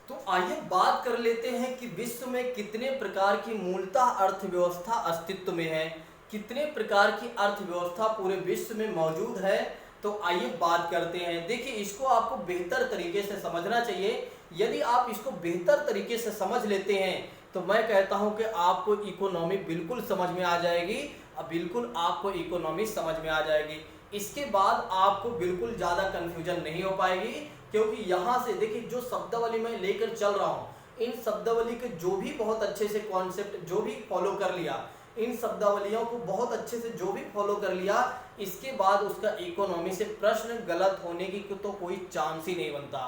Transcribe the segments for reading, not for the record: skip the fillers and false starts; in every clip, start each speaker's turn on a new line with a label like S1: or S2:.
S1: तो आइए बात कर लेते हैं कि विश्व में कितने प्रकार की मूलतः अर्थव्यवस्था अस्तित्व में है, कितने प्रकार की अर्थव्यवस्था पूरे विश्व में मौजूद है। तो आइए बात करते हैं। देखिए, इसको आपको बेहतर तरीके से समझना चाहिए। यदि आप इसको बेहतर तरीके से समझ लेते हैं तो मैं कहता हूं कि आपको इकोनॉमी बिल्कुल समझ में आ जाएगी। अब बिल्कुल आपको इकोनॉमी समझ में आ जाएगी। इसके बाद आपको बिल्कुल ज़्यादा कन्फ्यूजन नहीं हो पाएगी, क्योंकि यहाँ से देखिए जो शब्दावली मैं लेकर चल रहा हूँ, इन शब्दावली के जो भी बहुत अच्छे से कॉन्सेप्ट जो भी फॉलो कर लिया, इन शब्दावलियों को बहुत अच्छे से जो भी फॉलो कर लिया, इसके बाद उसका इकोनॉमी से प्रश्न गलत होने की तो कोई चांस ही नहीं बनता।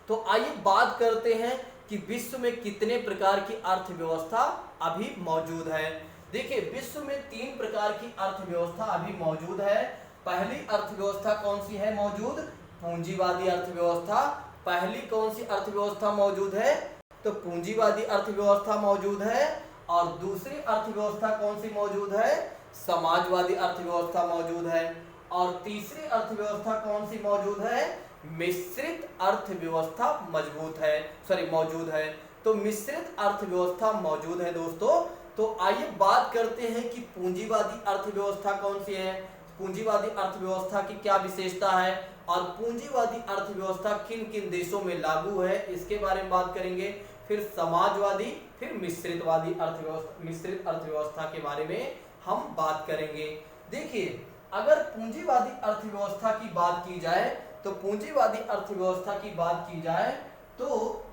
S1: तो आइए बात करते हैं कि विश्व में कितने प्रकार की अर्थव्यवस्था अभी मौजूद है। देखिए, विश्व में 3 प्रकार की अर्थव्यवस्था अभी मौजूद है। पहली अर्थव्यवस्था कौन सी है मौजूद? पूंजीवादी अर्थव्यवस्था। पहली कौन सी अर्थव्यवस्था मौजूद है? तो पूंजीवादी अर्थव्यवस्था मौजूद है। और दूसरी अर्थव्यवस्था कौन सी मौजूद है? समाजवादी अर्थव्यवस्था मौजूद है। और तीसरी अर्थव्यवस्था कौन सी मौजूद है? मिश्रित अर्थव्यवस्था मौजूद है। तो मिश्रित अर्थव्यवस्था मौजूद है दोस्तों। तो आइए बात करते हैं कि पूंजीवादी अर्थव्यवस्था कौन सी है, पूंजीवादी अर्थव्यवस्था की क्या विशेषता है, और पूंजीवादी अर्थव्यवस्था किन किन देशों में लागू है, इसके बारे में बात करेंगे। फिर समाजवादी, फिर मिश्रित अर्थव्यवस्था के बारे में हम बात करेंगे। देखिए, अगर पूंजीवादी अर्थव्यवस्था की बात की जाए, तो पूंजीवादी अर्थव्यवस्था की बात की जाए तो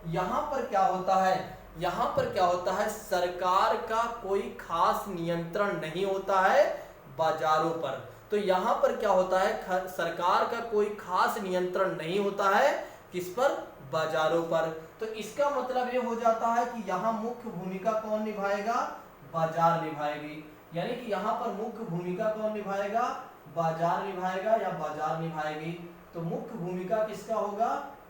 S1: यहाँ पर क्या होता है? यहाँ पर क्या होता है? सरकार का कोई खास नियंत्रण नहीं होता है बाजारों पर। तो यहाँ पर क्या होता है? सरकार का कोई खास नियंत्रण नहीं होता है किस पर? बाजारों पर। तो इसका मतलब ये हो जाता है कि यहाँ मुख्य भूमिका कौन निभाएगा? बाजार निभाएगी। यानी कि यहाँ पर मुख्य भूमिका कौन निभाएगा? बाजार निभाएगा या बाजार निभाएगी। तो मुख्य भूमिका किसका होगा?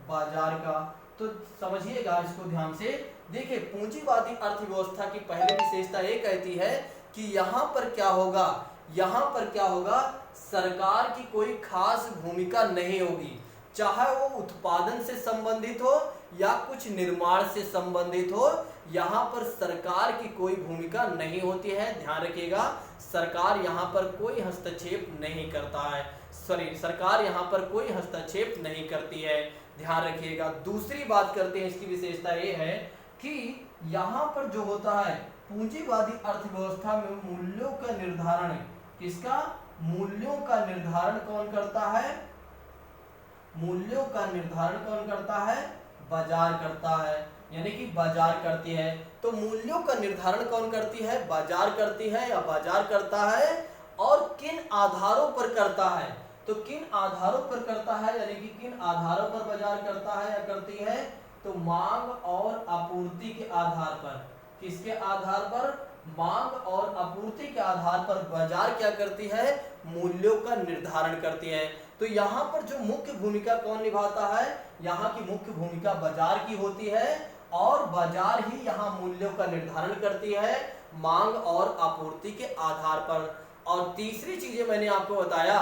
S1: बाजार का। तो समझिएगा इसको ध्यान से। देखिए, पूंजीवादी अर्थव्यवस्था की पहली विशेषता ये कहती है कि यहाँ पर क्या होगा? यहाँ पर क्या होगा? सरकार की कोई खास भूमिका नहीं होगी, चाहे वो उत्पादन से संबंधित हो या कुछ निर्माण से संबंधित हो। यहाँ पर सरकार की कोई भूमिका नहीं होती है। ध्यान रखिएगा, सरकार यहाँ पर कोई हस्तक्षेप नहीं करता है। सरकार यहाँ पर कोई हस्तक्षेप नहीं करती है। ध्यान रखिएगा। दूसरी बात करते हैं, इसकी विशेषता ये है कि यहाँ पर जो होता है पूंजीवादी अर्थव्यवस्था में मूल्यों का निर्धारण, किसका? मूल्यों का निर्धारण कौन करता है? मूल्यों का निर्धारण कौन करता है? बाजार करता है। यानी कि बाजार करती है। तो मूल्यों का निर्धारण कौन करती है? बाजार करती है या बाजार करता है। और किन आधारों पर करता है? तो किन आधारों पर करता है, यानी कि किन आधारों पर बाजार करता है या करती है? तो मांग और आपूर्ति के आधार पर। किसके आधार पर? मांग और आपूर्ति के आधार पर बाजार क्या करती है? मूल्यों का निर्धारण करती है। तो यहाँ पर जो मुख्य भूमिका कौन निभाता है? यहाँ की मुख्य भूमिका बाजार की होती है, और बाजार ही यहाँ मूल्यों का निर्धारण करती है मांग और आपूर्ति के आधार पर। और तीसरी चीजें मैंने आपको बताया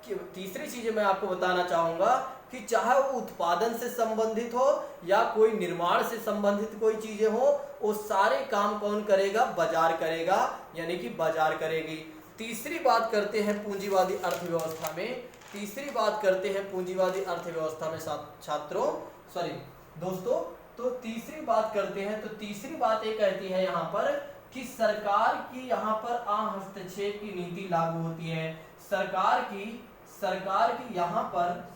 S1: कि तीसरी चीजें मैं आपको बताना चाहूंगा कि चाहे वो उत्पादन से संबंधित हो या कोई निर्माण से संबंधित कोई चीजें हो, वो सारे काम कौन करेगा? बाजार करेगा, यानी कि बाजार करेगी। तीसरी बात करते हैं पूंजीवादी अर्थव्यवस्था में, तीसरी बात करते हैं पूंजीवादी अर्थव्यवस्था में दोस्तों। तो तीसरी बात करते हैं, तो तीसरी बात ये कहती है यहाँ पर कि सरकार की यहाँ पर हस्तक्षेप की नीति लागू होती है। सरकार की यहाँ पर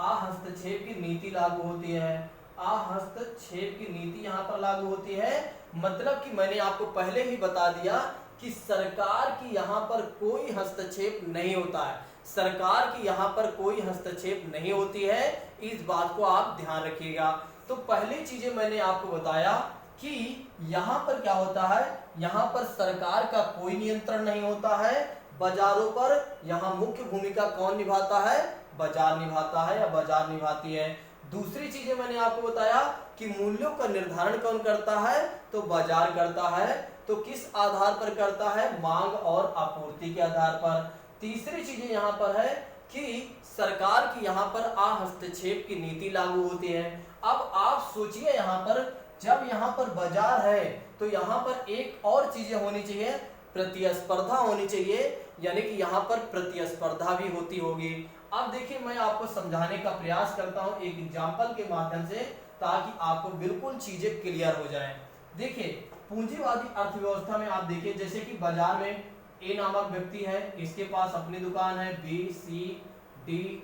S1: हस्तक्षेप की नीति लागू होती है। हस्तक्षेप की नीति यहाँ पर लागू होती है। मतलब कि मैंने आपको पहले ही बता दिया कि सरकार की यहाँ पर कोई हस्तक्षेप नहीं होता है। सरकार की यहाँ पर कोई हस्तक्षेप नहीं होती है। इस बात को आप ध्यान रखिएगा। तो पहली चीजें मैंने आपको बताया कि यहाँ पर क्या होता है? यहाँ पर सरकार का कोई नियंत्रण नहीं होता है बाजारों पर। यहाँ मुख्य भूमिका कौन निभाता है? बाजार निभाता है या बाजार निभाती है। दूसरी चीजें मैंने आपको बताया कि मूल्यों का निर्धारण कौन करता है? तो बाजार करता है। तो किस आधार पर करता है? मांग और आपूर्ति के आधार पर। तीसरी चीजें यहाँ पर है कि सरकार की यहाँ पर हस्तक्षेप की नीति लागू होती है। अब आप सोचिए यहाँ पर जब यहाँ पर बाजार है तो यहाँ पर एक और चीजें होनी चाहिए, प्रतिस्पर्धा होनी चाहिए, यानी कि यहाँ पर प्रतिस्पर्धा भी होती होगी। अब देखिए मैं आपको समझाने का प्रयास करता हूँ एक एग्जाम्पल के माध्यम से, ताकि आपको बिल्कुल चीजें क्लियर हो जाएं। देखिए पूंजीवादी अर्थव्यवस्था में आप देखिए जैसे कि बाजार में ए नामक व्यक्ति है, इसके पास अपनी दुकान है, B C D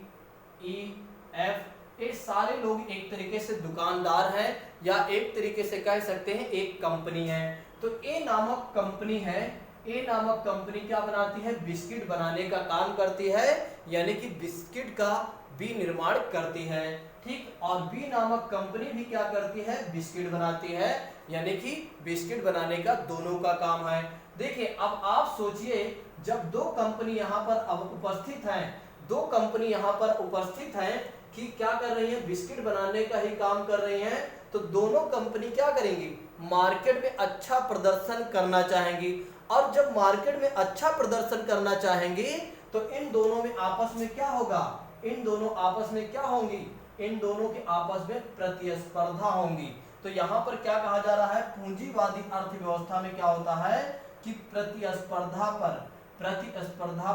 S1: E F, ये सारे लोग एक तरीके से दुकानदार हैं या एक तरीके से कह सकते हैं एक कंपनी है। तो ए नामक कंपनी है, ए नामक कंपनी क्या बनाती है, बिस्किट बनाने का काम करती है, यानी कि बिस्किट का विनिर्माण करती है, ठीक। और बी नामक कंपनी भी क्या करती है, बिस्किट बनाती है, यानी कि बिस्किट बनाने का दोनों का काम है। देखिए अब आप सोचिए जब दो कंपनी यहाँ पर अब उपस्थित हैं, दो कंपनी यहाँ पर उपस्थित हैं कि क्या कर रही है, बिस्किट बनाने का ही काम कर रही हैं, तो दोनों कंपनी क्या करेंगी, मार्केट में अच्छा प्रदर्शन करना चाहेंगी। और जब मार्केट में अच्छा प्रदर्शन करना चाहेंगी तो इन दोनों में आपस में क्या होगा, इन दोनों आपस में क्या होंगी, इन दोनों के आपस में प्रतिस्पर्धा होंगी। तो यहाँ पर क्या कहा जा रहा है, पूंजीवादी अर्थव्यवस्था में क्या होता है कि प्रतिस्पर्धा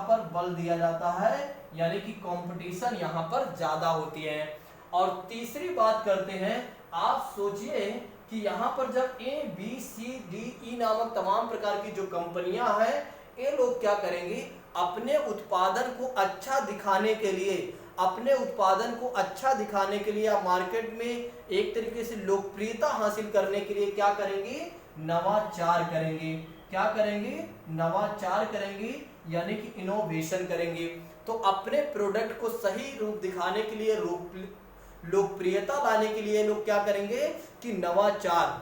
S1: पर बल दिया जाता है, यानी कि कंपटीशन यहाँ पर ज्यादा होती है। और तीसरी बात करते हैं, आप सोचिए कि यहाँ पर जब ए बी सी डी ई नामक तमाम प्रकार की जो कंपनियां हैं, ये लोग क्या करेंगी, अपने उत्पादन को अच्छा दिखाने के लिए, अपने उत्पादन को अच्छा दिखाने के लिए या मार्केट में एक तरीके से लोकप्रियता हासिल करने के लिए क्या करेंगी, नवाचार करेंगे। क्या करेंगी, नवाचार करेंगी, यानी कि इनोवेशन करेंगे। तो अपने प्रोडक्ट को सही रूप दिखाने के लिए, लोकप्रियता लाने के लिए लोग क्या करेंगे कि नवाचार।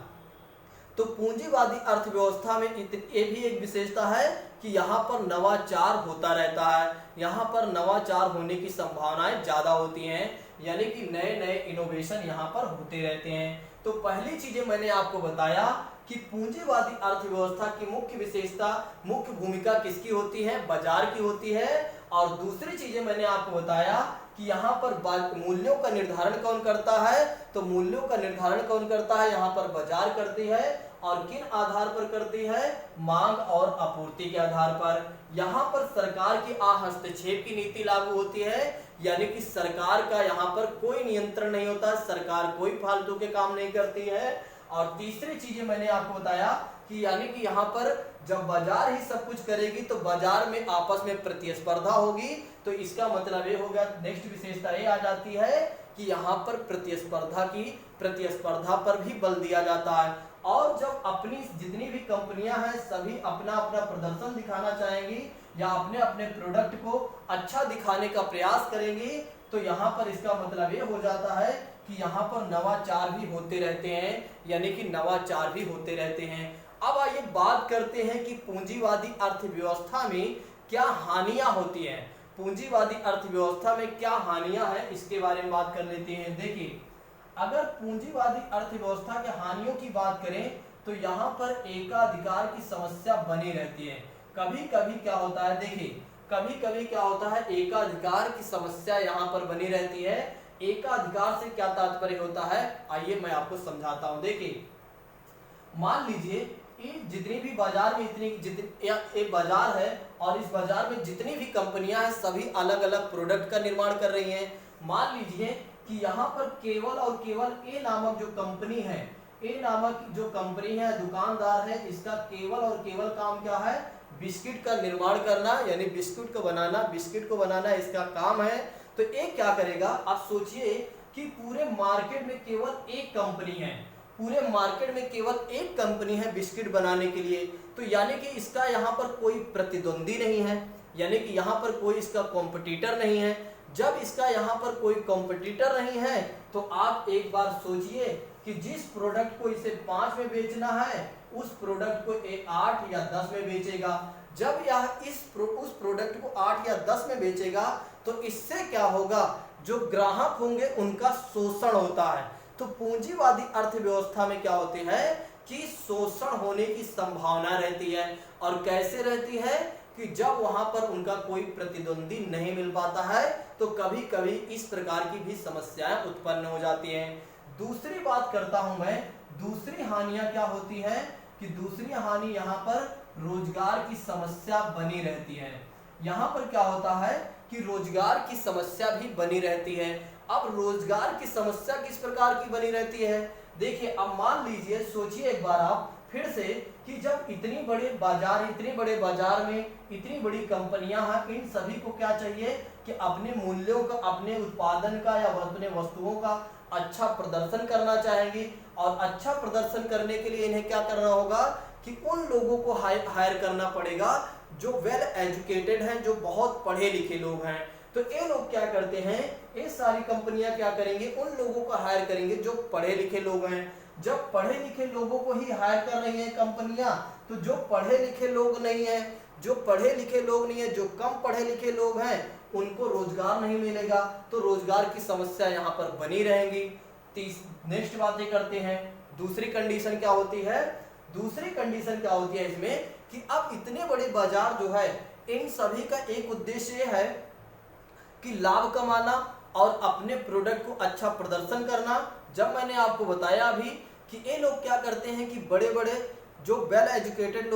S1: तो पूंजीवादी अर्थव्यवस्था में ये भी एक विशेषता है कि यहाँ पर नवाचार होता रहता है, यहाँ पर नवाचार होने की संभावनाएं ज्यादा होती हैं, यानी कि नए नए इनोवेशन यहाँ पर होते रहते हैं। तो पहली चीजें मैंने आपको बताया कि पूंजीवादी अर्थव्यवस्था की मुख्य विशेषता, मुख्य भूमिका किसकी होती है, बाजार की होती है। और दूसरी चीजें मैंने आपको बताया कि यहाँ पर मूल्यों का निर्धारण कौन करता है, तो मूल्यों का निर्धारण कौन करता है, यहाँ पर बाजार करती है। और किन आधार पर करती है, मांग और आपूर्ति के आधार पर। यहाँ पर सरकार की हस्तक्षेप की नीति लागू होती है, यानी कि सरकार का यहाँ पर कोई नियंत्रण नहीं होता, सरकार कोई फालतू के काम नहीं करती है। और तीसरी चीजें मैंने आपको बताया कि यानी कि यहाँ पर जब बाजार ही सब कुछ करेगी तो बाजार में आपस में प्रतिस्पर्धा होगी। तो इसका मतलब ये होगा, नेक्स्ट विशेषता ये आ जाती है कि यहाँ पर प्रतिस्पर्धा पर भी बल दिया जाता है। और जब अपनी जितनी भी कंपनियां हैं सभी अपना अपना प्रदर्शन दिखाना चाहेंगी या अपने अपने प्रोडक्ट को अच्छा दिखाने का प्रयास करेंगी, तो यहाँ पर इसका मतलब ये हो जाता है कि यहाँ पर नवाचार भी होते रहते हैं, यानी कि नवाचार भी होते रहते हैं। अब आइए बात करते हैं कि पूंजीवादी अर्थव्यवस्था में क्या हानियां होती हैं, पूंजीवादी अर्थव्यवस्था में क्या हानियां हैं, इसके बारे में बात कर लेते हैं। देखिए अगर पूंजीवादी अर्थव्यवस्था के हानियों की बात करें तो यहाँ पर एकाधिकार की समस्या बनी रहती है। कभी कभी क्या होता है, देखिए कभी कभी क्या होता है, एकाधिकार की समस्या यहाँ पर बनी रहती है। एकाधिकार से क्या तात्पर्य होता है, आइए मैं आपको समझाता हूँ। देखिए मान लीजिए जितनी भी बाजार में एक बाजार है और इस बाजार में जितनी भी कंपनियां हैं सभी अलग अलग प्रोडक्ट का निर्माण कर रही हैं। मान लीजिए कि यहाँ पर केवल और केवल ए नामक जो कंपनी है, ए नामक जो कंपनी है, दुकानदार है, इसका केवल और केवल काम क्या है, बिस्किट का निर्माण करना, यानी बिस्किट को बनाना इसका काम है। तो ये क्या करेगा, आप सोचिए कि पूरे मार्केट में केवल एक कंपनी है, पूरे मार्केट में केवल एक कंपनी है बिस्किट बनाने के लिए। तो यानी कि इसका यहाँ पर कोई प्रतिद्वंदी नहीं है, यानी कि यहाँ पर कोई इसका कॉम्पिटिटर नहीं है। जब इसका यहाँ पर कोई कॉम्पिटिटर नहीं है तो आप एक बार सोचिए कि जिस प्रोडक्ट को इसे 5 में बेचना है उस प्रोडक्ट को 8 या 10 में बेचेगा। जब यह उस प्रोडक्ट को 8 या 10 में बेचेगा तो इससे क्या होगा, जो ग्राहक होंगे उनका शोषण होता है। तो पूंजीवादी अर्थव्यवस्था में क्या होती है कि शोषण होने की संभावना रहती है। और कैसे रहती है कि कि जब वहां पर उनका कोई प्रतिद्वंदी नहीं मिल पाता है तो कभी कभी इस प्रकार की भी समस्याएं उत्पन्न हो जाती हैं। दूसरी बात करता हूं मैं, दूसरी हानियां क्या होती है कि दूसरी हानि यहाँ पर रोजगार की समस्या बनी रहती है। यहाँ पर क्या होता है कि रोजगार की समस्या भी बनी रहती है। अब रोजगार की समस्या किस प्रकार की बनी रहती है, देखिए अब मान लीजिए, सोचिए एक बार आप फिर से कि जब इतने बड़े बाजार में इतनी बड़ी कंपनियां हैं, इन सभी को क्या चाहिए कि अपने मूल्यों का, अपने उत्पादन का या अपने वस्तुओं का अच्छा प्रदर्शन करना चाहेंगी। और अच्छा प्रदर्शन करने के लिए इन्हें क्या करना होगा कि उन लोगों को हायर करना पड़ेगा जो वेल एजुकेटेड हैं, जो बहुत पढ़े लिखे लोग हैं। तो ये लोग क्या करते हैं, ये सारी कंपनियां क्या करेंगे, उन लोगों को हायर करेंगे जो पढ़े लिखे लोग हैं। जब पढ़े लिखे लोगों को ही हायर कर रही हैं कंपनियां, तो जो पढ़े लिखे लोग नहीं है, जो कम पढ़े लिखे लोग हैं, उनको रोजगार नहीं मिलेगा, तो रोजगार की समस्या यहाँ पर बनी रहेंगी। नेक्स्ट बातें करते हैं, दूसरी कंडीशन क्या होती है, दूसरी कंडीशन क्या होती है इसमें कि अब इतने बड़े बाजार जो है, इन सभी का एक उद्देश्य है कि लाभ कमाना और अपने प्रोडक्ट को अच्छा प्रदर्शन करना। जब मैंने आपको बताया अभी कि ये लोग क्या करते हैं कि बड़े बड़े जो वेल एजुकेटेड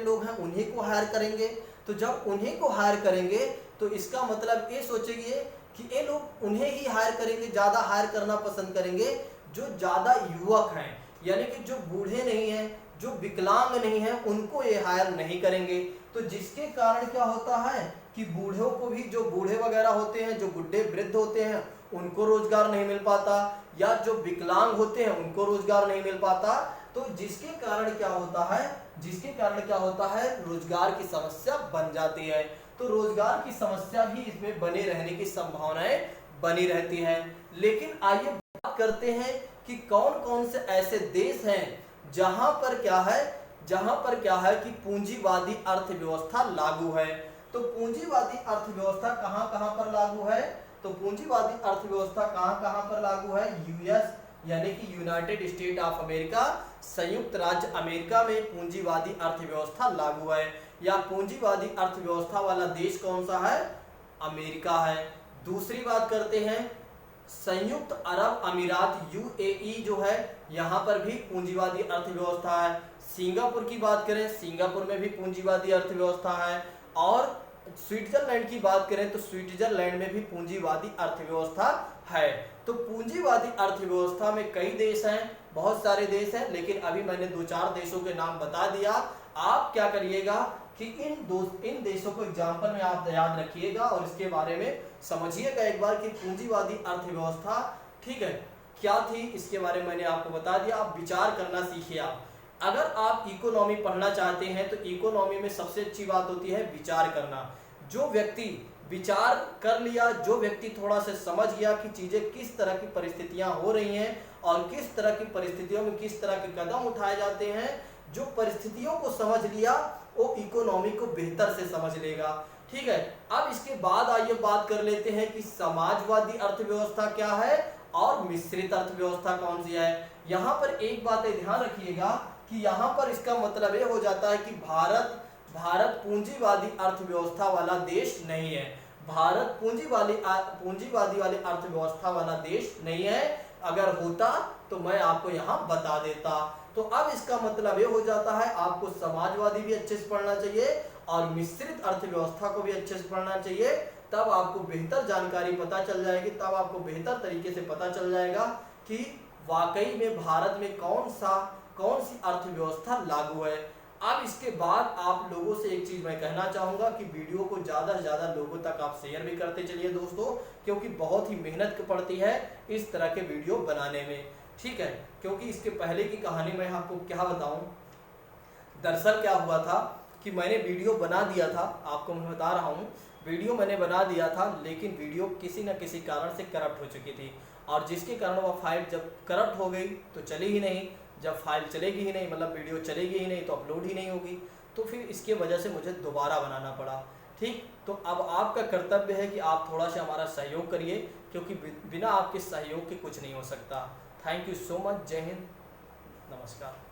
S1: लोग हैं उन्हीं को हायर करेंगे। तो जब उन्हीं को हायर करेंगे तो इसका मतलब ये सोचेंगे कि ये लोग उन्हें ही हायर करेंगे, ज़्यादा हायर करना पसंद करेंगे जो ज़्यादा युवक हैं, यानी कि जो बूढ़े नहीं हैं, जो विकलांग नहीं हैं, उनको ये हायर नहीं करेंगे। तो जिसके कारण क्या होता है कि बूढ़ों को भी, जो बूढ़े वगैरह होते हैं, जो बुढ़े वृद्ध होते हैं, उनको रोजगार नहीं मिल पाता, या जो विकलांग होते हैं उनको रोजगार नहीं मिल पाता। तो जिसके कारण क्या होता है, रोजगार की समस्या बन जाती है। तो रोजगार की समस्या भी इसमें बने रहने की संभावनाएं बनी रहती है। लेकिन आइए बात करते हैं कि कौन कौन से ऐसे देश हैं जहां पर क्या है कि पूंजीवादी अर्थव्यवस्था लागू है। तो पूंजीवादी अर्थव्यवस्था कहां पर लागू है, तो पूंजीवादी अर्थव्यवस्था कहां पर लागू है, यूएस यानी कि यूनाइटेड स्टेट ऑफ अमेरिका, संयुक्त राज्य अमेरिका में पूंजीवादी अर्थव्यवस्था लागू है। या पूंजीवादी अर्थव्यवस्था वाला देश कौन सा है, अमेरिका है। दूसरी बात करते हैं, संयुक्त अरब अमीरात यूएई जो है, यहाँ पर भी पूंजीवादी अर्थव्यवस्था है। सिंगापुर की बात करें, सिंगापुर में भी पूंजीवादी अर्थव्यवस्था है। और स्विट्जरलैंड की बात करें तो स्विट्जरलैंड में भी पूंजीवादी अर्थव्यवस्था है। तो पूंजीवादी अर्थव्यवस्था में कई देश हैं, बहुत सारे देश हैं, लेकिन अभी मैंने 2-4 देशों के नाम बता दिया। आप क्या करिएगा कि इन देशों को एग्जाम्पल में आप याद रखिएगा और इसके बारे में समझिएगा एक बार कि पूंजीवादी अर्थव्यवस्था, ठीक है, क्या थी, इसके बारे में मैंने आपको बता दिया। आप विचार करना सीखिए। आप अगर आप इकोनॉमी पढ़ना चाहते हैं तो इकोनॉमी में सबसे अच्छी बात होती है विचार करना। जो व्यक्ति विचार कर लिया, जो व्यक्ति थोड़ा सा समझ गया कि चीजें किस तरह की परिस्थितियां हो रही हैं और किस तरह की परिस्थितियों में किस तरह के कदम उठाए जाते हैं, जो परिस्थितियों को समझ लिया वो इकोनॉमी को बेहतर से समझ लेगा। ठीक है, अब इसके बाद आइए बात कर लेते हैं कि समाजवादी अर्थव्यवस्था क्या है और मिश्रित अर्थव्यवस्था कौन सी है। यहाँ पर एक बात ध्यान रखिएगा कि यहाँ पर इसका मतलब ये हो जाता है कि भारत पूंजीवादी अर्थव्यवस्था वाला देश नहीं है। भारत पूंजीवादी वाली अर्थव्यवस्था वाला देश नहीं है। अगर होता तो मैं आपको यहाँ बता देता। तो अब इसका मतलब ये हो जाता है आपको समाजवादी भी अच्छे से पढ़ना चाहिए और मिश्रित अर्थव्यवस्था को भी अच्छे से पढ़ना चाहिए। तब आपको बेहतर जानकारी पता चल जाएगी, तब आपको बेहतर तरीके से पता चल जाएगा कि वाकई में भारत में कौन सी अर्थव्यवस्था लागू है। अब इसके बाद आप लोगों से एक चीज मैं कहना चाहूंगा कि वीडियो को ज्यादा से ज्यादा लोगों तक आप शेयर भी करते चलिए दोस्तों, क्योंकि बहुत ही मेहनत पड़ती है इस तरह के वीडियो बनाने में। ठीक है, क्योंकि इसके पहले की कहानी मैं आपको क्या बताऊं। दरअसल क्या हुआ था कि मैंने वीडियो बना दिया था, आपको मैं बता रहा हूँ, वीडियो मैंने बना दिया था, लेकिन वीडियो किसी न किसी कारण से करप्ट हो चुकी थी और जिसके कारण वह फाइल जब करप्ट हो गई तो चली ही नहीं। जब फाइल चलेगी ही नहीं, मतलब वीडियो चलेगी ही नहीं, तो अपलोड ही नहीं होगी। तो फिर इसके वजह से मुझे दोबारा बनाना पड़ा। ठीक, तो अब आपका कर्तव्य है कि आप थोड़ा सा हमारा सहयोग करिए, क्योंकि बिना आपके सहयोग के कुछ नहीं हो सकता। Thank you so much. जय हिंद, नमस्कार।